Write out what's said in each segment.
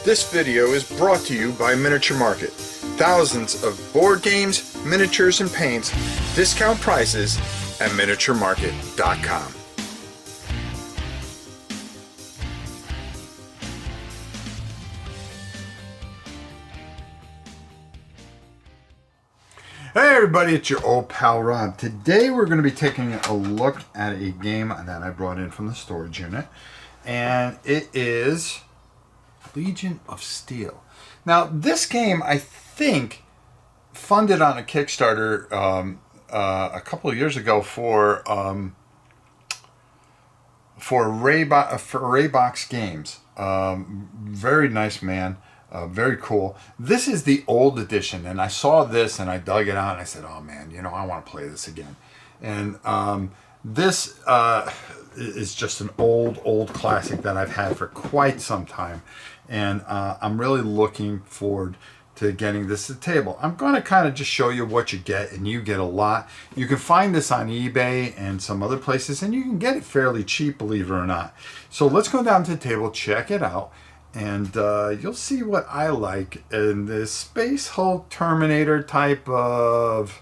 This video is brought to you by Miniature Market. Thousands of board games, miniatures, and paints, discount prices at miniaturemarket.com. Hey everybody, it's your old pal Rob. Today we're going to be taking a look at a game that I brought in from the storage unit, and it is Legion of Steel. Now this game, I think, funded on a Kickstarter a couple of years ago for Raybox Games. Very nice man. Very cool. This is the old edition, and I saw this and I dug it out and I said, oh man, you know, I want to play this again. And this is just an old classic that I've had for quite some time, and I'm really looking forward to getting this to the table. I'm going to kind of just show you what you get, and you get a lot. You can find this on eBay and some other places, and you can get it fairly cheap, believe it or not. So let's go down to the table, check it out, and you'll see what I like in this Space Hulk Terminator type of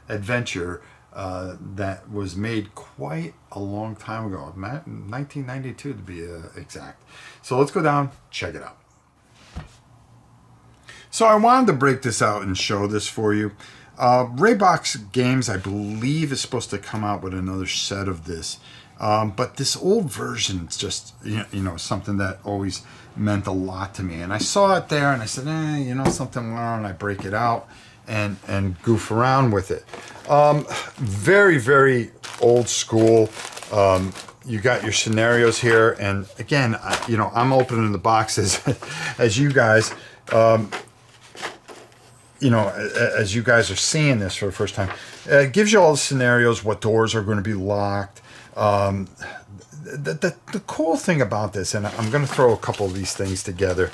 adventure that was made quite a long time ago, 1992 to be exact. So let's go down, check it out. So I wanted to break this out and show this for you. Raybox Games, I believe, is supposed to come out with another set of this. But this old version is just, you know, something that always meant a lot to me. And I saw it there and I said, you know, something, why don't I break it out and goof around with it. Very, very old school. You got your scenarios here. And again, you know, I'm opening the boxes as you guys, you know, as you guys are seeing this for the first time. It gives you all the scenarios, what doors are going to be locked. The cool thing about this, and I'm going to throw a couple of these things together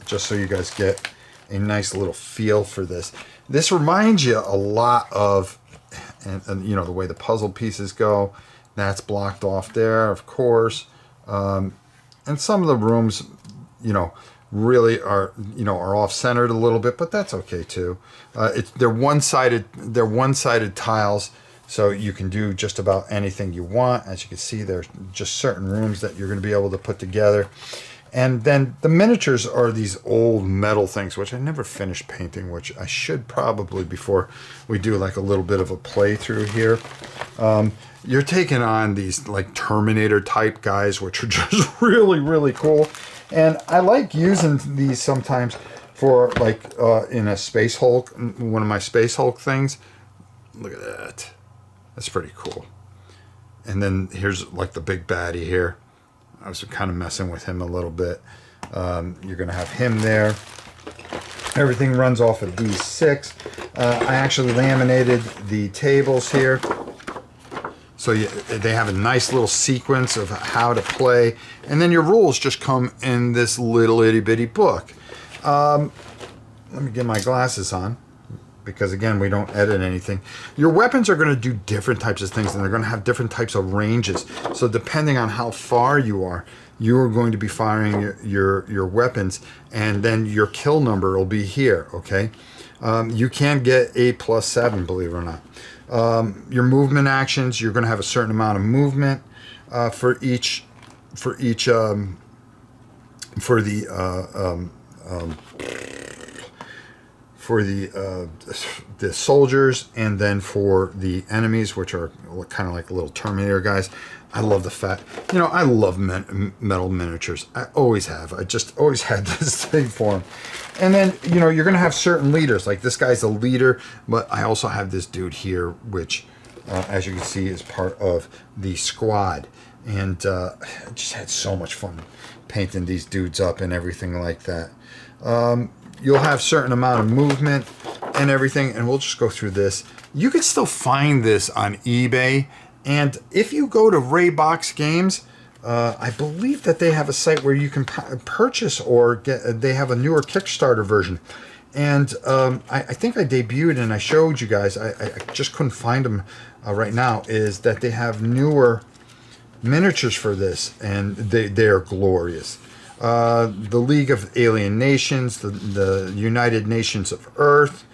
just so you guys get a nice little feel for this. This reminds you a lot of, and you know, the way the puzzle pieces go. That's blocked off there, of course. And some of the rooms, you know, really are, you know, are off-centered a little bit, but that's okay too. They're one-sided tiles. So you can do just about anything you want. As you can see, there's just certain rooms that you're going to be able to put together. And then the miniatures are these old metal things, which I never finished painting, which I should probably before we do like a little bit of a playthrough here. You're taking on these like Terminator type guys, which are just really, really cool. And I like using these sometimes for like in a Space Hulk, one of my Space Hulk things. Look at that. That's pretty cool. And then here's like the big baddie here. I was kind of messing with him a little bit. You're going to have him there. Everything runs off of D6. I actually laminated the tables here. So they have a nice little sequence of how to play. And then your rules just come in this little itty bitty book. Let me get my glasses on, because again, we don't edit anything. Your weapons are going to do different types of things, and they're going to have different types of ranges. So depending on how far you are going to be firing your weapons, and then your kill number will be here, okay? You can get 8+7, believe it or not. Your movement actions, you're going to have a certain amount of movement for the soldiers, and then for the enemies, which are kind of like little Terminator guys. I love the fact, you know, I love metal miniatures. I always have. I just always had this thing for them. And then, you know, you're going to have certain leaders. Like this guy's a leader, but I also have this dude here, which, as you can see, is part of the squad. And I just had so much fun painting these dudes up and everything like that. You'll have certain amount of movement and everything, and we'll just go through this. You can still find this on eBay, and if you go to Raybox Games, I believe that they have a site where you can purchase or get. They have a newer Kickstarter version, and I think I debuted and I showed you guys. I just couldn't find them right now. Is that they have newer miniatures for this, and they are glorious. the League of Alien Nations, the United Nations of Earth.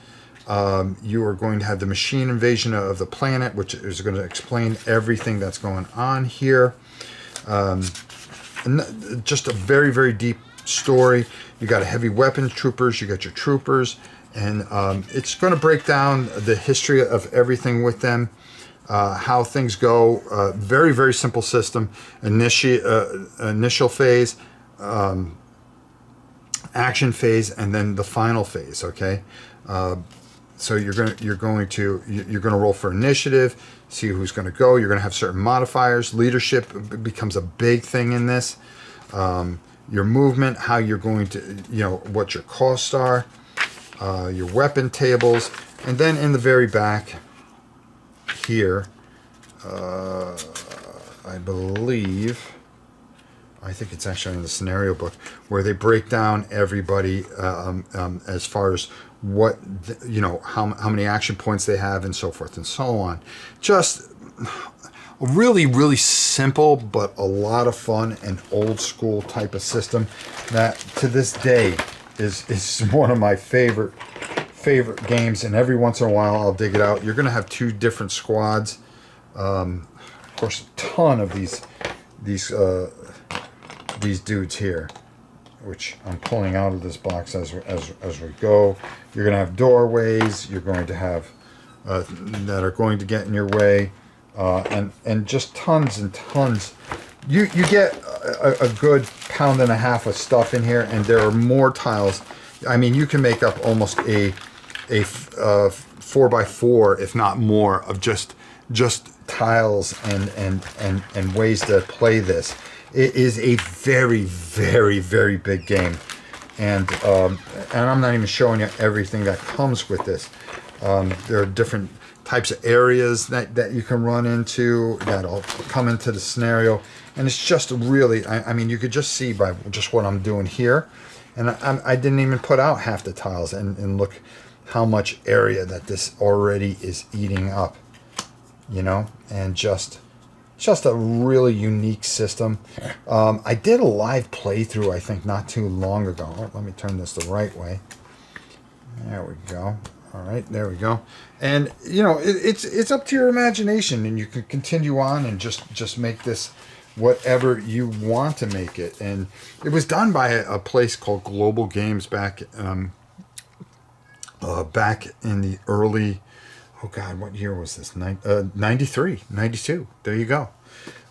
You are going to have the machine invasion of the planet, which is going to explain everything that's going on here. And just a very, very deep story. You got a heavy weapons troopers, you got your troopers, and it's going to break down the history of everything with them, how things go. Very, very simple system. Initial phase, action phase, and then the final phase. Okay. So you're going to roll for initiative, see who's going to go. You're going to have certain modifiers. Leadership becomes a big thing in this. Your movement, how you're going to, what your costs are, your weapon tables, and then in the very back here, I think it's actually in the scenario book where they break down everybody as far as what how many action points they have and so forth and so on. Just a really, really simple but a lot of fun and old school type of system that to this day is one of my favorite games, and every once in a while I'll dig it out. You're going to have 2 different squads. Of course, a ton of these dudes here, which I'm pulling out of this box as we go. You're going to have doorways. You're going to have that are going to get in your way, and just tons and tons. You get a good pound and a half of stuff in here, and there are more tiles. I mean, you can make up almost a 4x4, if not more, of just tiles and ways to play this. It is a very, very, very big game, and I'm not even showing you everything that comes with this. There are different types of areas that you can run into that'll come into the scenario, and it's just really, I mean, you could just see by just what I'm doing here, and I didn't even put out half the tiles, and look how much area that this already is eating up, and just a really unique system. I did a live playthrough, I think, not too long ago. Let me turn this the right way. There we go. All right, there we go. And it's up to your imagination, and you can continue on and just make this whatever you want to make it. And it was done by a place called Global Games back in the early, oh God, what year was this? 93, 92. There you go.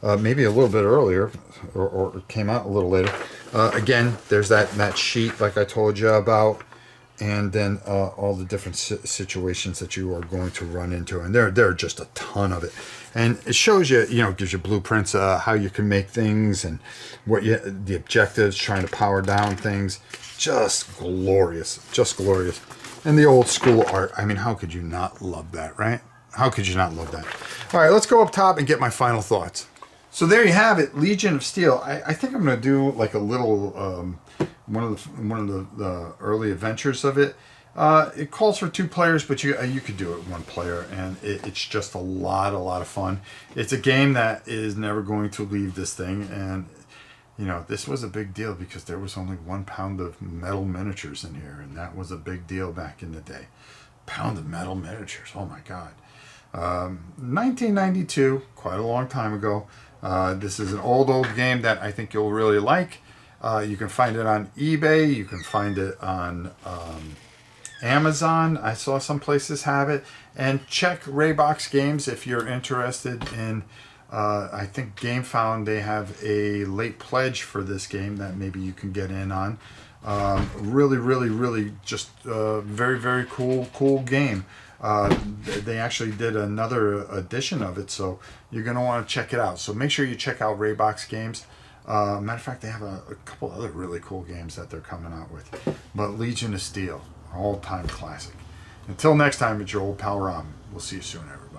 Maybe a little bit earlier, or it came out a little later. Again, there's that sheet like I told you about, and then all the different situations that you are going to run into, and there are just a ton of it. And it shows you, gives you blueprints how you can make things and the objectives, trying to power down things. Just glorious, just glorious. And the old school art. I mean, how could you not love that, right? How could you not love that? All right, let's go up top and get my final thoughts. So there you have it, Legion of Steel. I think I'm going to do like a little one of the early adventures of it. It calls for 2 players, but you could do it 1 player, and it's just a lot of fun. It's a game that is never going to leave this thing, and this was a big deal because there was only 1 pound of metal miniatures in here, and that was a big deal back in the day. Pound of metal miniatures, oh my God. 1992, quite a long time ago. This is an old game that I think you'll really like. You can find it on eBay. You can find it on Amazon. I saw some places have it. And check Raybox Games if you're interested in. I think GameFound, they have a late pledge for this game that maybe you can get in on. Really just very, very cool game. They actually did another edition of it, so you're going to want to check it out. So make sure you check out Raybox Games. Matter of fact, they have a couple other really cool games that they're coming out with. But Legion of Steel, all-time classic. Until next time, it's your old pal Ram. We'll see you soon, everybody.